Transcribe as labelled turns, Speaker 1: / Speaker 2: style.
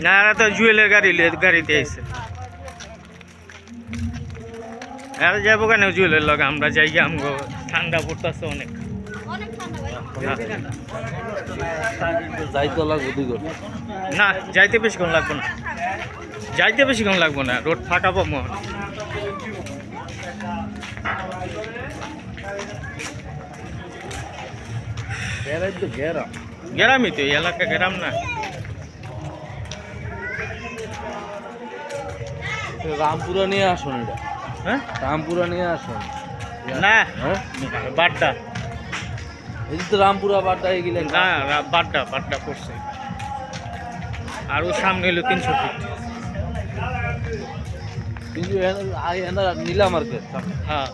Speaker 1: না তো জুয়েলের গাড়িতে এসে আর যাবো কেন জুয়েলের লগে আমরা যাই আমগো ঠান্ডা পড়তেছে অনেক না যাইতে বেশিক্ষণ লাগবো না রোড ফাঁকা পাবো গ্রামই তো এলাকা গ্রাম না
Speaker 2: রামপুরা নিয়ে আসুন এটা
Speaker 1: হ্যাঁ
Speaker 2: রামপুরা নিয়ে আসুন
Speaker 1: না
Speaker 2: হ্যাঁ
Speaker 1: বাড্ডা
Speaker 2: এই তো রামপুরা বাড্ডা এগুলো
Speaker 1: না বাড্ডা পড়ছে আর ওর সামনে হলো 300 ফিট
Speaker 2: কিন্তু নীলা মার্কেট
Speaker 1: হ্যাঁ